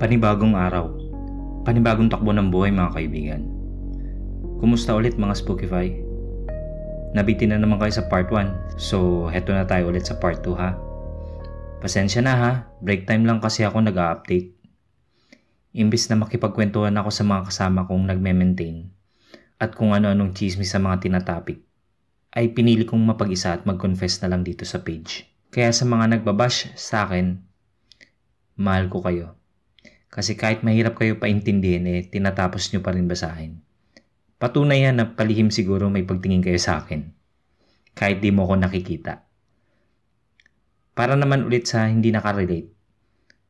Panibagong araw, panibagong takbo ng buhay mga kaibigan. Kumusta ulit mga Spookify? Nabitin na naman kayo sa part 1, so heto na tayo ulit sa part 2 ha. Pasensya na ha, break time lang kasi ako nag-a-update. Imbis na makipagkwentuhan ako sa mga kasama kong nagme-maintain at kung ano-anong chismis sa mga tinatapik, ay pinili kong mapag-isa at mag-confess na lang dito sa page. Kaya sa mga nagbabash sa akin, mahal ko kayo. Kasi kahit mahirap kayo paintindihin tinatapos nyo pa rin basahin. Patunay yan na palihim siguro may pagtingin kayo sa akin. Kahit di mo ko nakikita. Para naman ulit sa hindi nakarelate,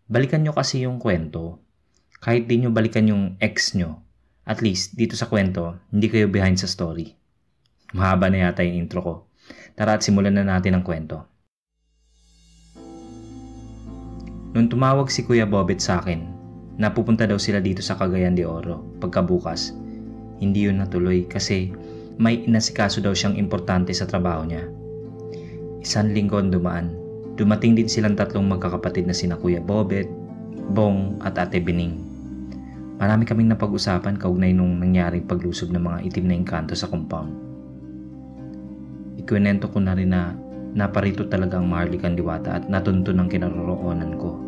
balikan nyo kasi yung kwento. Kahit di nyo balikan yung ex nyo, at least dito sa kwento, hindi kayo behind sa story. Mahaba na yata yung intro ko. Tara at simulan na natin ang kwento. Nung tumawag si Kuya Bobet sa akin, napupunta daw sila dito sa Cagayan de Oro pagkabukas. Hindi yun natuloy kasi may inasikaso daw siyang importante sa trabaho niya. Isang linggo dumaan. Dumating din silang tatlong magkakapatid na sina Kuya Bobet, Bong at Ate Bining. Marami kaming napag-usapan kaugnay nung nangyaring paglusob ng mga itim na engkanto sa compound. Ikwinento ko na rin na naparito talaga ang Maharlikang Diwata at natunto ng kinaroroonan ko.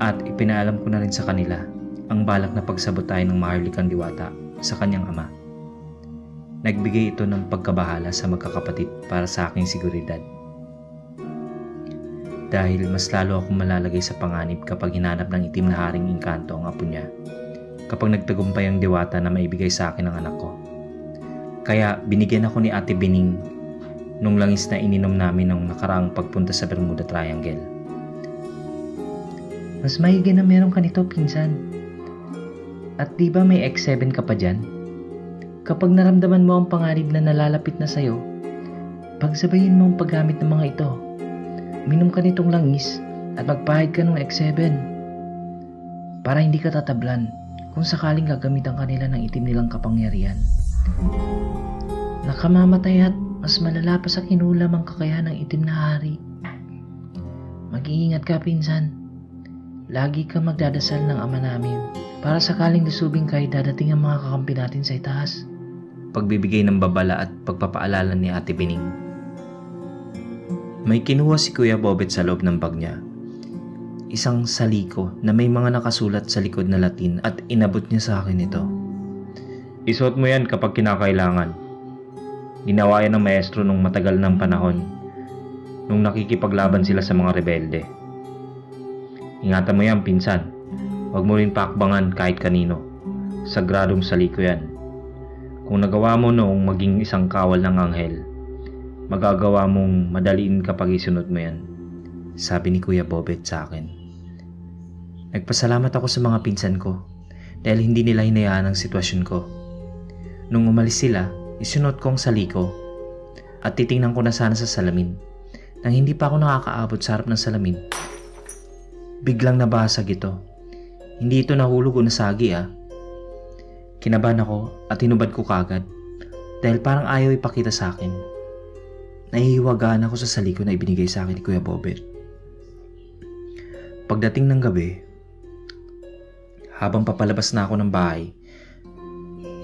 At ipinaalam ko na rin sa kanila ang balak na pagsabotahin ng Maharlikang Diwata sa kanyang ama. Nagbigay ito ng pagkabahala sa magkakapatid para sa aking seguridad. Dahil mas lalo akong malalagay sa panganib kapag hinanap ng itim na haring engkanto ang apo niya, kapag nagtagumpay ang diwata na maibigay sa akin ang anak ko. Kaya binigyan ako ni Ate Bining nung langis na ininom namin nung nakaraang pagpunta sa Bermuda Triangle. Mas maigi na meron ka nito, pinsan. At di ba may X7 ka pa dyan? Kapag naramdaman mo ang panganib na nalalapit na sa'yo, pagsabayin mo ang paggamit ng mga ito. Minom ka nitong langis at magpahid ka ng X7 para hindi ka tatablan kung sakaling gagamitan kanila ng itim nilang kapangyarihan. Nakamamatay at mas malala pa sa kinulam ang kakayahan ng itim na hari. Mag-iingat ka, pinsan. Lagi ka magdadasal ng ama namin para sakaling lusubing kayo dadating ang mga kakampi natin sa itaas. Pagbibigay ng babala at pagpapaalala ni Ate Bining. May kinuha si Kuya Bobet sa loob ng bag niya. Isang saliko na may mga nakasulat sa likod na Latin at inabot niya sa akin ito. Isuot mo yan kapag kinakailangan. Ginawa yan ng maestro nung matagal ng panahon nung nakikipaglaban sila sa mga rebelde. Ingatan mo yan, pinsan. Huwag mo rin paakbangan kahit kanino. Sagradong saliko yan. Kung nagawa mo noong maging isang kawal ng anghel, magagawa mong madaliin kapag isunod mo yan. Sabi ni Kuya Bobet sa akin. Nagpasalamat ako sa mga pinsan ko dahil hindi nila hinayaan ang sitwasyon ko. Nung umalis sila, isunod ko ang saliko at titingnan ko na sana sa salamin. Nang hindi pa ako nakakaabot sa harap ng salamin, biglang nabasag ito. Hindi ito nahulog o nasagi Kinabahan ako at hinubad ko kagad dahil parang ayaw ipakita sa akin. Nahihiwagaan ako sa saliko na ibinigay sa akin ni Kuya Bobet. Pagdating ng gabi, habang papalabas na ako ng bahay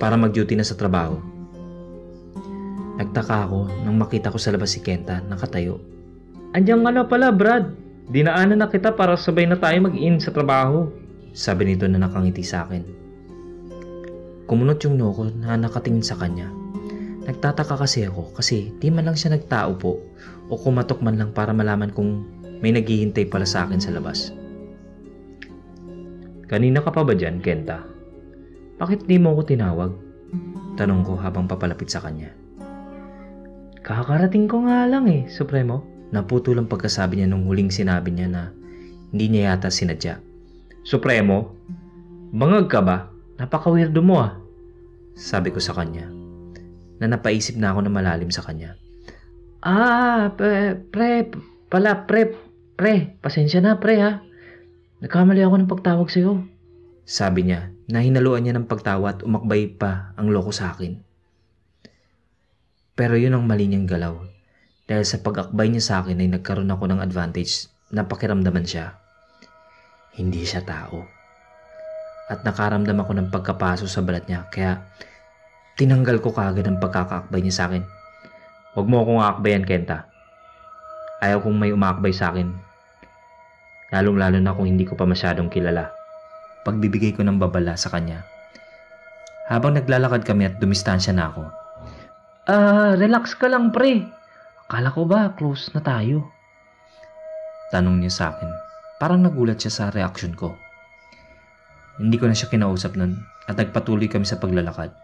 para mag-duty na sa trabaho, nagtaka ako nang makita ko sa labas si Kenta nakatayo. Andiyan ka na pala, Brad. Dinaanan na kita para sabay na tayo mag-in sa trabaho. Sabi nito na nakangiti sa akin. Kumunot yung noo ko na nakatingin sa kanya. Nagtataka kasi ako kasi di man lang siya nagtao po o kumatok man lang para malaman kung may naghihintay pala sa akin sa labas. Kanina ka pa ba dyan, Kenta? Bakit di mo ako tinawag? Tanong ko habang papalapit sa kanya. Kakarating ko nga lang Supremo. Naputol ang pagkasabi niya nung huling sinabi niya na hindi niya yata sinadya. Supremo? Bangag ka ba? Napaka-weirdo mo Sabi ko sa kanya na napaisip na ako na malalim sa kanya. Pre, pasensya na pre Nagkamali ako ng pagtawag sa'yo. Sabi niya na hinaluan niya ng pagtawa at umakbay pa ang loko sa akin. Pero yun ang mali niyang galaw. Dahil sa pag-akbay niya sa akin ay nagkaroon ako ng advantage na pakiramdaman siya. Hindi siya tao. At nakaramdam ako ng pagkapaso sa balat niya kaya tinanggal ko kaagad ang pagkakaakbay niya sa akin. Huwag mo akong aakbayan, Kenta. Ayaw kong may umaakbay sa akin. Lalong-lalo na kung hindi ko pa masyadong kilala. Pagbibigay ko ng babala sa kanya. Habang naglalakad kami at dumistansya na ako. Relax ka lang pre. Akala ko ba close na tayo? Tanong niya sa akin. Parang nagulat siya sa reaksyon ko. Hindi ko na siya kinausap nun at nagpatuloy kami sa paglalakad.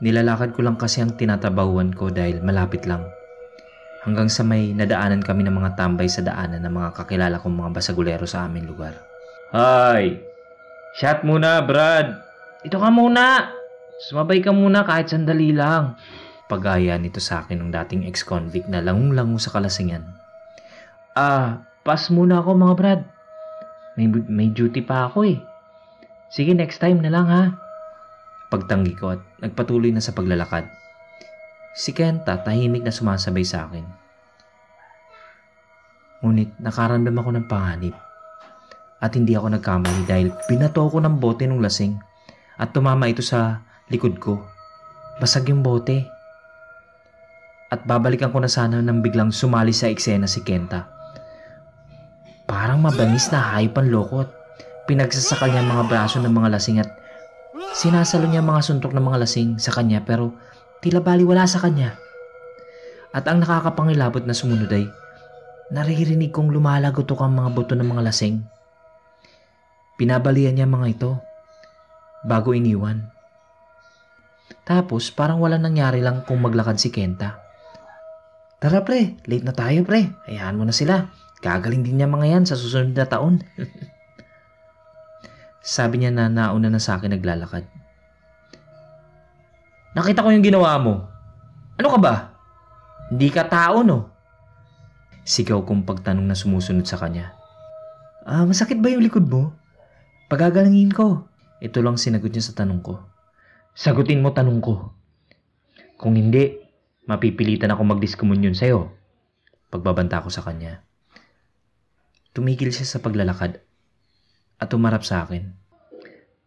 Nilalakad ko lang kasi ang tinatrabahuan ko dahil malapit lang. Hanggang sa may nadaanan kami ng mga tambay sa daanan ng mga kakilala kong mga basagulero sa aming lugar. Hi! Shot muna, Brad! Ito ka muna! Sumabay ka muna kahit sandali lang. Pag-aya nito sa akin ng dating ex-convict na langung-lango sa kalasingan. Pass muna ako mga Brad. May duty pa ako eh. Sige, next time na lang ha. Pagtanggi ko at nagpatuloy na sa paglalakad. Si Kenta tahimik na sumasabay sa akin. Ngunit nakaramdam ako ng panganib. At hindi ako nagkamali dahil binato ako ng bote ng lasing at tumama ito sa likod ko. Basag yung bote. At babalikan ko na sana nang biglang sumali sa eksena si Kenta. Parang mabanis na hayop ang loko at pinagsasakal niya ang mga braso ng mga lasing at sinasalo niya mga suntok ng mga lasing sa kanya pero tila baliwala sa kanya. At ang nakakapangilabot na sumunod ay naririnig kong lumalagotok ang mga buto ng mga lasing. Pinabalian niya mga ito bago iniwan. Tapos parang wala nangyari lang kung maglakad si Kenta. Tara pre, late na tayo pre. Hayaan mo na sila. Gagaling din niya mga yan sa susunod na taon. Sabi niya na nauna na sa akin naglalakad. Nakita ko yung ginawa mo. Ano ka ba? Hindi ka tao no? Sigaw kong pagtanong na sumusunod sa kanya. Masakit ba yung likod mo? Pagagalangin ko. Ito lang sinagot niya sa tanong ko. Sagutin mo tanong ko. Kung hindi, mapipilitan ako magdiskomunyon sa'yo. Pagbabanta ko sa kanya. Tumigil siya sa paglalakad at tumarap sa akin.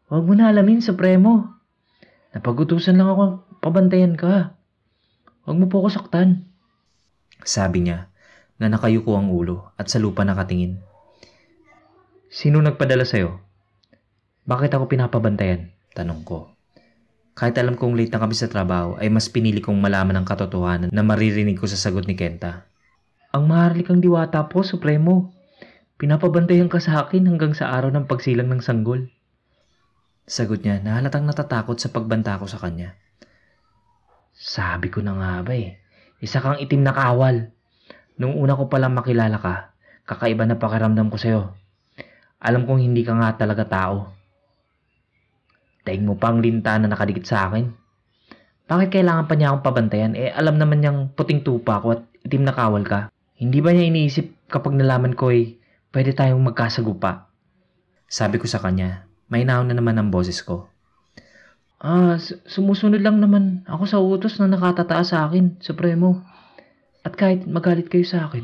Huwag mo na alamin, Supremo. Napagutusan lang ako pabantayan ka. Huwag mo po ako saktan. Sabi niya na nakayuko ang ulo at sa lupa nakatingin. Sino nagpadala sa'yo? Bakit ako pinapabantayan? Tanong ko. Kahit alam kong late na kami sa trabaho ay mas pinili kong malaman ang katotohanan na maririnig ko sa sagot ni Kenta. Ang maharlik ang diwata po, Supremo. Pinapabantayan ka sa akin hanggang sa araw ng pagsilang ng sanggol. Sagot niya na halatang natatakot sa pagbanta ko sa kanya. Sabi ko na nga ba eh, isa kang itim na kawal. Nung una ko palang makilala ka, kakaiba na pakiramdam ko sa'yo. Alam kong hindi ka nga talaga tao. Daig mo pang linta na nakadikit sa akin. Bakit kailangan pa niya akong pabantayan? Alam naman niyang puting tupa ko at itim na kawal ka. Hindi ba niya iniisip kapag nalaman ko pwede tayong magkasagupa? Sabi ko sa kanya, may naon na naman ang boses ko. Sumusunod lang naman ako sa utos na nakatataas sa akin, Supremo. At kahit magalit kayo sa akin,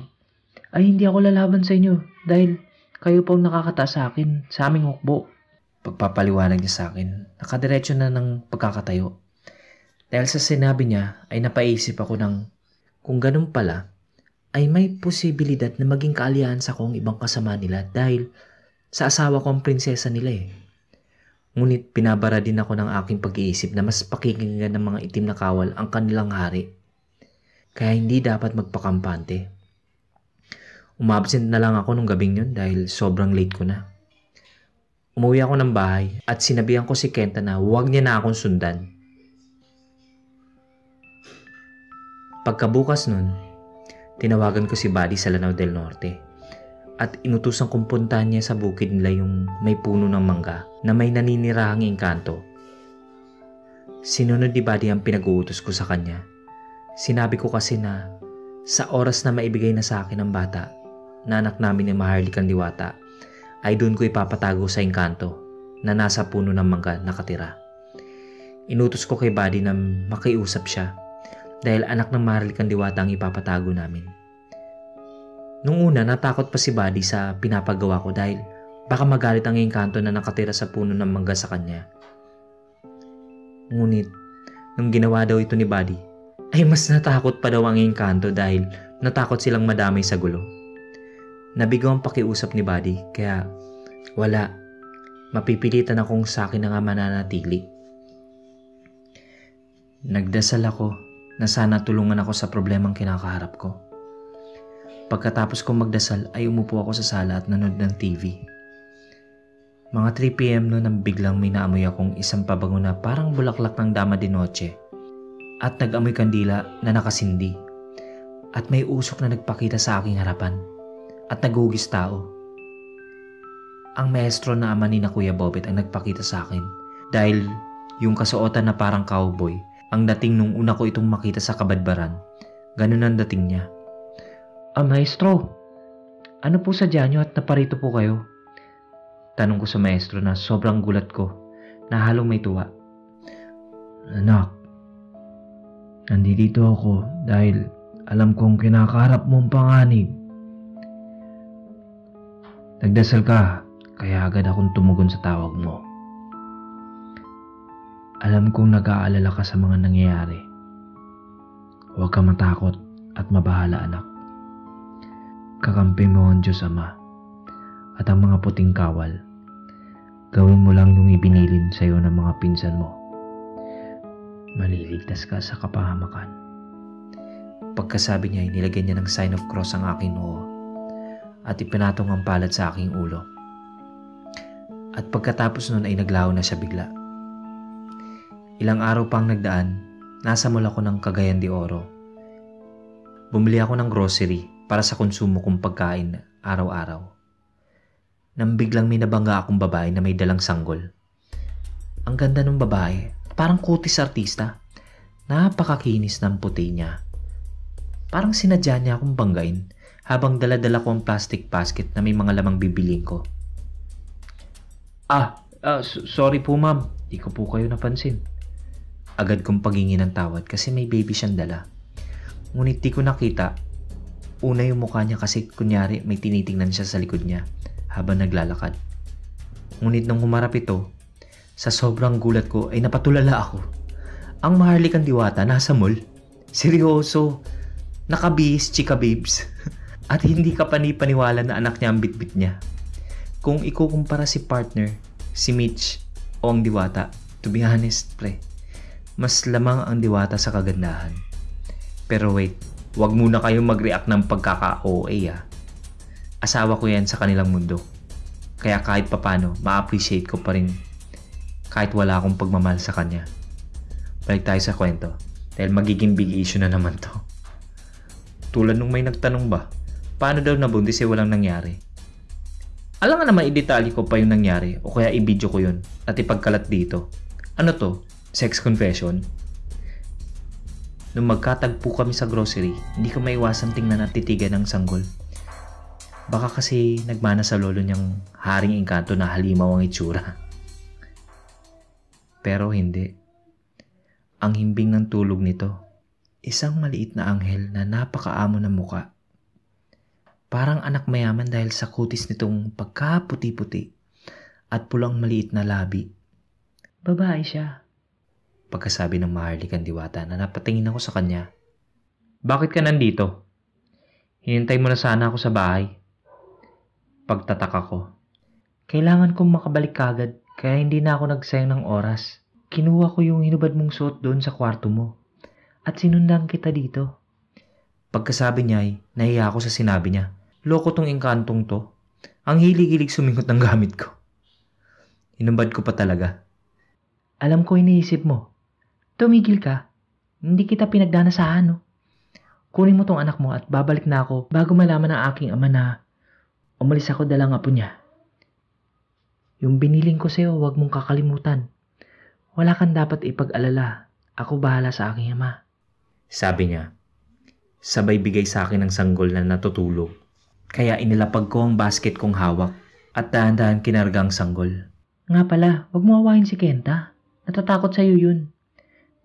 ay hindi ako lalaban sa inyo dahil kayo pong nakakataas sa akin sa aming hukbo. Pagpapaliwanag niya sa akin, nakadiretso na ng pagkakatayo. Dahil sa sinabi niya ay napaisip ako ng kung ganun pala, ay may posibilidad na maging kaaliansa ko ang ibang kasama nila dahil sa asawa ko ang prinsesa nila eh. Ngunit pinabara din ako ng aking pag-iisip na mas pakikinggan ng mga itim na kawal ang kanilang hari. Kaya hindi dapat magpakampante. Umabsent na lang ako nung gabing yun dahil sobrang late ko na. Umuwi ako ng bahay at sinabihan ko si Kenta na huwag niya na akong sundan. Pagkabukas nun, tinawagan ko si Buddy sa Lanao del Norte at inutusan kong puntahan niya sa bukid nila yung may puno ng mangga na may naninirahang engkanto. Sinunod ni Buddy ang pinag-uutos ko sa kanya. Sinabi ko kasi na sa oras na maibigay na sa akin ang bata na anak namin ni Maharlikang Diwata ay doon ko ipapatago sa engkanto na nasa puno ng mangga nakatira. Inutos ko kay Buddy na makiusap siya dahil anak ng Maharlikang Diwata ang ipapatago namin. Nung una natakot pa si Buddy sa pinapagawa ko dahil Baka magalit ang engkanto na nakatira sa puno ng mangga sa kanya. Ngunit, nung ginawa daw ito ni Buddy, ay mas natakot pa daw ang engkanto dahil natakot silang madamay sa gulo. Nabigo ang pakiusap ni Buddy, kaya wala, mapipilitan akong sa akin na nga mananatili. Nagdasal ako na sana tulungan ako sa problemang kinakaharap ko. Pagkatapos kong magdasal ay umupo ako sa sala at nanood ng TV. Mga 3 PM noon nang biglang may naamoy akong isang pabango na parang bulaklak ng dama de noche at nag-amoy kandila na nakasindi at may usok na nagpakita sa aking harapan at naghugis tao. Ang maestro na ama ni na Kuya Bobet ang nagpakita sa akin dahil yung kasuotan na parang cowboy ang dating nung una ko itong makita sa kabadbaran. Ganun ang dating niya. Maestro, ano po sadya niyo at naparito po kayo? Tanong ko sa maestro na sobrang gulat ko na halong may tuwa. Anak, nandito ako dahil alam kong kinakaharap mong panganib. Nagdasal ka, kaya agad akong tumugon sa tawag mo. Alam kong nag-aalala ka sa mga nangyayari. Huwag ka matakot at mabahala, anak. Kakampi mo ang Diyos Ama at ang mga puting kawal. Gawin mo lang yung ibinilin sa iyo ng mga pinsan mo. Maliligtas ka sa kapahamakan. Pagkasabi niya, nilagyan niya ng sign of cross ang aking noo at ipinatong ang palad sa aking ulo. At pagkatapos nun ay naglaho na siya bigla. Ilang araw pang nagdaan, nasa mall ako ng Cagayan de Oro. Bumili ako ng grocery para sa konsumo kong pagkain araw-araw. Nang biglang may nabangga akong babae na may dalang sanggol. Ang ganda ng babae, parang kutis artista. Napakakinis ng puti niya. Parang sinadya niya akong banggain habang dala-dala ko ang plastic basket na may mga lamang bibiling ko. Sorry po ma'am, di ko po kayo napansin. Agad kong paghingi ng tawad kasi may baby siyang dala. Ngunit di ko nakita. Una yung mukha niya kasi kunyari may tinitingnan siya sa likod niya habang naglalakad. Ngunit nung humarap ito, sa sobrang gulat ko ay napatulala ako. Ang maharlikang diwata nasa mall. Seryoso. Nakabihis, chika babes. At hindi ka panipaniwala na anak niya ang bitbit niya. Kung ikukumpara si partner, si Mitch o ang diwata, to be honest pre, mas lamang ang diwata sa kagandahan. Pero wait, wag muna kayong mag-react ng pagkaka-OA . Asawa ko yan sa kanilang mundo. Kaya kahit papano, ma-appreciate ko pa rin kahit wala akong pagmamahal sa kanya. Balik tayo sa kwento dahil magiging big issue na naman to. Tulad nung may nagtanong ba, paano daw nabuntis eh walang nangyari? Alam nga naman i-detalye ko pa yung nangyari o kaya i-video ko yun at ipagkalat dito. Ano to? Sex confession? Nung magkatagpo kami sa grocery, hindi ko maiwasan tingnan at titigan ng sanggol. Baka kasi nagmana sa lolo niyang haring engkanto na halimaw ang itsura. Pero hindi. Ang himbing ng tulog nito, isang maliit na anghel na napakaamo ng muka. Parang anak mayaman dahil sa kutis nitong pagkaputi-puti at pulang maliit na labi. Babae siya. Pagkasabi ng maharlikang diwata na napatingin ako sa kanya. Bakit ka nandito? Hinintay mo na sana ako sa bahay. Pagtataka ko. Kailangan kong makabalik kagad kaya hindi na ako nagsayang ng oras. Kinuha ko yung hinubad mong suot doon sa kwarto mo at sinundan kita dito. Pagkasabi niya ay nahiya ako sa sinabi niya. Loko tong engkantong to. Ang hilig-hilig sumingot ng gamit ko. Hinubad ko pa talaga. Alam ko iniisip mo. Tumigil ka. Hindi kita pinagdanasahan, no? Kunin mo tong anak mo at babalik na ako bago malaman ng aking ama na umalis ako dalang apo niya. Yung biniling ko sa'yo, huwag mong kakalimutan. Wala kang dapat ipag-alala. Ako bahala sa aking ama. Sabi niya. Sabay bigay sa akin ng sanggol na natutulog. Kaya inilapag ko ang basket kong hawak at dahan-dahan kinarga ang sanggol. Nga pala, huwag mo awahin si Kenta. Natatakot sa'yo yun.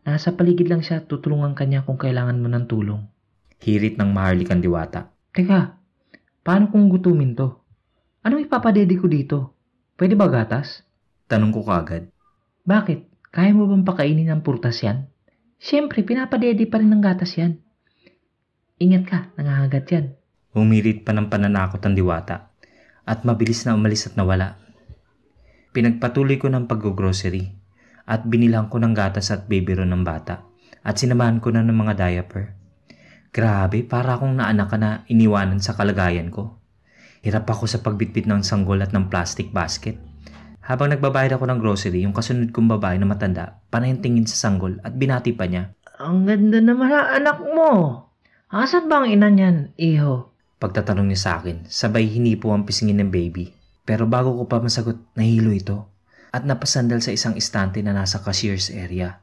Nasa paligid lang siya, tutulungan kanya kung kailangan mo ng tulong. Hirit ng maharlikang diwata. Teka, paano kung gutumin to? Anong ipapadede ko dito? Pwede ba gatas? Tanong ko kagad. Bakit? Kaya mo bang pakainin ng prutas yan? Siyempre, pinapadede pa rin ng gatas yan. Ingat ka, nangangagat yan. Humirit pa ng pananakot ang Diwata at mabilis na umalis at nawala. Pinagpatuloy ko ng pag-grocery at binilang ko ng gatas at babyron ng bata at sinamahan ko na ng mga diaper. Grabe, para akong naanak ka na iniwanan sa kalagayan ko. Hirap ako sa pagbitbit ng sanggol at ng plastic basket. Habang nagbabayad ako ng grocery, yung kasunod kong babae na matanda, panay tingin sa sanggol at binati pa niya. Ang ganda naman ang anak mo. Asan ba ang ina niyan, iho? Pagtatanong niya sa akin, sabay hinipo ang pisngin ng baby. Pero bago ko pa masagot, nahilo ito at napasandal sa isang istante na nasa cashier's area.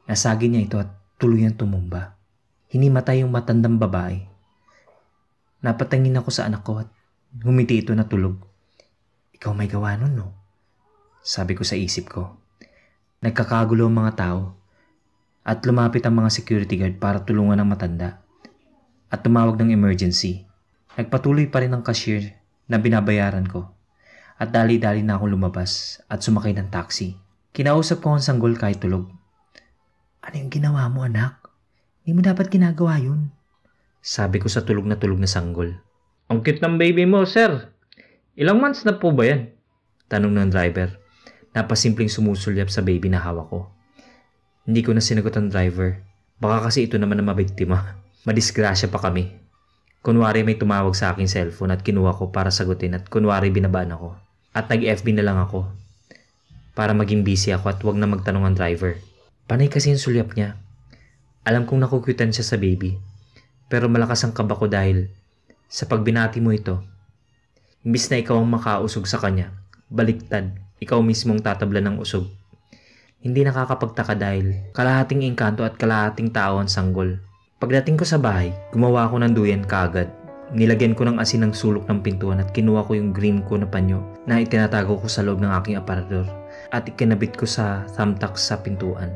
Nasagi niya ito at tuluyang tumumba. Hinimatay yung matandang babae. Napatangin ako sa anak ko at humiti ito na tulog. Ikaw may gawa nun, no? Sabi ko sa isip ko. Nagkakagulo ang mga tao at lumapit ang mga security guard para tulungan ang matanda at tumawag ng emergency. Nagpatuloy pa rin ang cashier na binabayaran ko at dali-dali na akong lumabas at sumakay ng taxi. Kinausap ko ang sanggol kahit tulog. Ano yung ginawa mo, anak? Hindi mo dapat ginagawa yun. Sabi ko sa tulog na sanggol. Ang cute ng baby mo, sir. Ilang months na po ba yan? Tanong ng driver. Napasimpleng sumusulyap sa baby na hawak ko. Hindi ko na sinagot ang driver. Baka kasi ito naman na mabiktima. Madisgrasya pa kami. Kunwari may tumawag sa aking cellphone at kinuha ko para sagutin at kunwari binabaan ako. At nag-FB na lang ako. Para maging busy ako at wag na magtanong ang driver. Panay kasi yung sulyap niya. Alam kong nakukutan siya sa baby. Pero malakas ang kaba ko dahil sa pagbinati mo ito. Imbis na ikaw ang makausog sa kanya, baliktad, ikaw mismong tatabla ng usog. Hindi nakakapagtaka dahil kalahating engkanto at kalahating tao ang sanggol. Pagdating ko sa bahay, gumawa ako ng duyan kaagad. Nilagyan ko ng asin ng sulok ng pintuan at kinuha ko yung green ko na panyo na itinatago ko sa loob ng aking aparador at ikinabit ko sa thumbtack sa pintuan.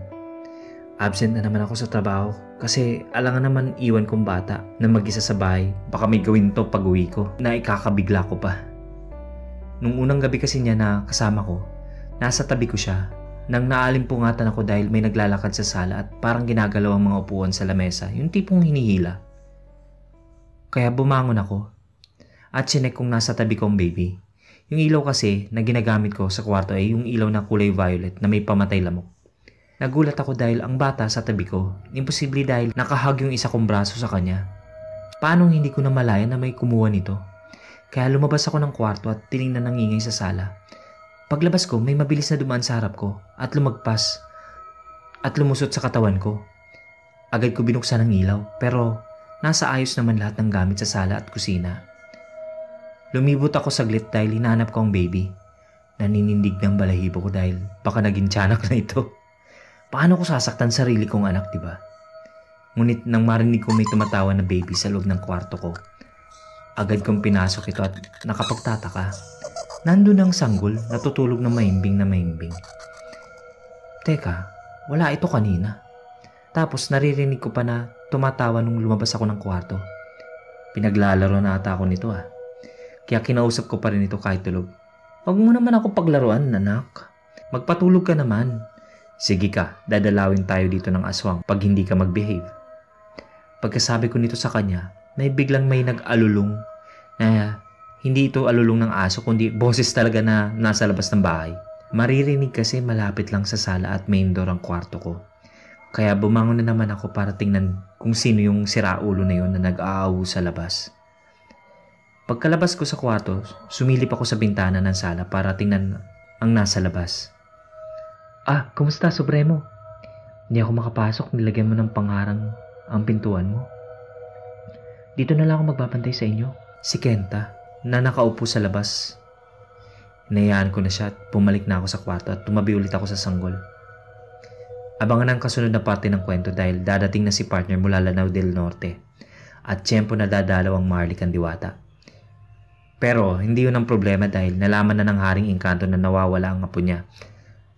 Absent na naman ako sa trabaho kasi alangan naman iwan kong bata na mag-isa sa bahay. Baka may gawin to pag-uwi ko na ikakabigla ko pa. Nung unang gabi kasi niya na kasama ko, nasa tabi ko siya. Nang naalimpungatan ako dahil may naglalakad sa sala at parang ginagalaw ang mga upuan sa lamesa, yung tipong hinihila. Kaya bumangon ako at sinek kong nasa tabi ko ang baby. Yung ilaw kasi na ginagamit ko sa kwarto ay yung ilaw na kulay violet na may pamatay lamok. Nagulat ako dahil ang bata sa tabi ko, imposible dahil nakahag yung isa kong braso sa kanya. Paano hindi ko na malaya na may kumuha nito? Kaya lumabas ako ng kwarto at tiningnan ng ingay sa sala. Paglabas ko, may mabilis na dumaan sa harap ko at lumagpas at lumusot sa katawan ko. Agad ko binuksan ang ilaw pero nasa ayos naman lahat ng gamit sa sala at kusina. Lumibot ako saglit dahil hinahanap ko ang baby. Naninindig ng balahibo ko dahil baka naging tiyanak na ito. Paano ko sasaktan sarili kong anak, diba? Ngunit nang marinig ko may tumatawa na baby sa loob ng kwarto ko, agad kong pinasok ito at nakapagtataka. Nandun ang sanggol, natutulog na mahimbing. Teka, wala ito kanina. Tapos naririnig ko pa na tumatawa nung lumabas ako ng kwarto. Pinaglalaro na ata ako nito Kaya kinausap ko pa rin ito kahit tulog. Huwag mo naman ako paglaruan, anak. Magpatulog ka naman. Sige ka, dadalawin tayo dito ng aswang pag hindi ka mag-behave. Pagkasabi ko nito sa kanya, biglang may nag-alulong na hindi ito alulong ng aso kundi boses talaga na nasa labas ng bahay. Maririnig kasi malapit lang sa sala at main door ang kwarto ko. Kaya bumangon na naman ako para tingnan kung sino yung siraulo na yun na nag-aawu sa labas. Pagkalabas ko sa kwarto, sumilip ako sa bintana ng sala para tingnan ang nasa labas. Kumusta, Supremo? Hindi ako makapasok, nilagyan mo ng pangharang ang pintuan mo. Dito na lang ako magbabantay sa inyo. Si Kenta, na nakaupo sa labas. Hinayaan ko na siya at pumalik na ako sa kwarto at tumabi ulit ako sa sanggol. Abangan ang kasunod na parte ng kwento dahil dadating na si partner mula Lanao del Norte at tiyempo na dadalaw ang Marley kang Diwata. Pero hindi yun ang problema dahil nalaman na ng Haring Engkanto na nawawala ang apo niya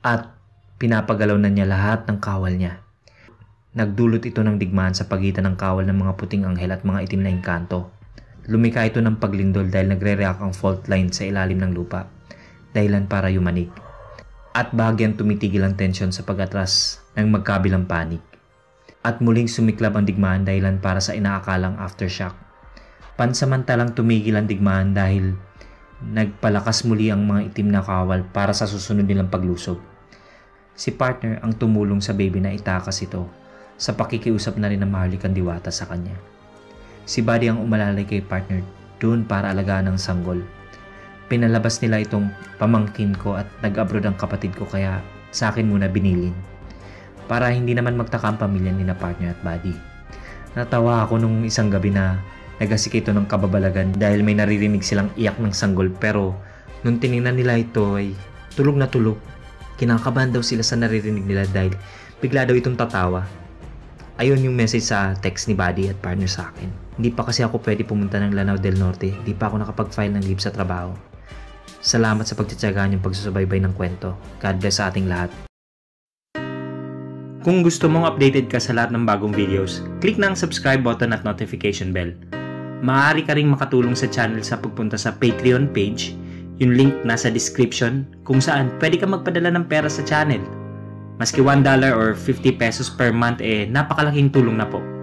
at pinapagalaw na niya lahat ng kawal niya. Nagdulot ito ng digmaan sa pagitan ng kawal ng mga puting anghel at mga itim na engkanto. lumika ito ng paglindol dahil nagre-react ang fault line sa ilalim ng lupa, dahilan para yumanig. At bahagyang tumitigil ang tensyon sa pag-atras ng magkabilang panig. At muling sumiklab ang digmaan dahilan para sa inaakalang aftershock. Pansamantalang tumigil ang digmaan dahil nagpalakas muli ang mga itim na kawal para sa susunod nilang paglusob. Si partner ang tumulong sa baby na itakas ito sa pakikiusap na rin ng maharlikang diwata sa kanya. Si Buddy ang umalalay kay partner doon para alagaan ng sanggol. Pinalabas nila itong pamangkin ko at nag-abroad ang kapatid ko kaya sa akin muna binilin. Para hindi naman magtaka ang pamilya ni na partner at Buddy. Natawa ako nung isang gabi na nagasik ito ng kababalagan dahil may naririnig silang iyak ng sanggol pero nung tinignan nila ito ay tulog na tulog. Kinakabahan daw sila sa naririnig nila dahil bigla daw itong tatawa. Ayun yung message sa text ni Buddy at partner sa akin. Hindi pa kasi ako pwede pumunta ng Lanao del Norte. Hindi pa ako nakapag-file ng leave sa trabaho. Salamat sa pagtsatsagaan yung pagsusubaybay ng kwento. God bless sa ating lahat. Kung gusto mong updated ka sa lahat ng bagong videos, click na ang subscribe button at notification bell. Maaari ka ring makatulong sa channel sa pagpunta sa Patreon page. Yung link nasa description kung saan pwede ka magpadala ng pera sa channel. Maski $1 or 50 pesos per month napakalaking tulong na po.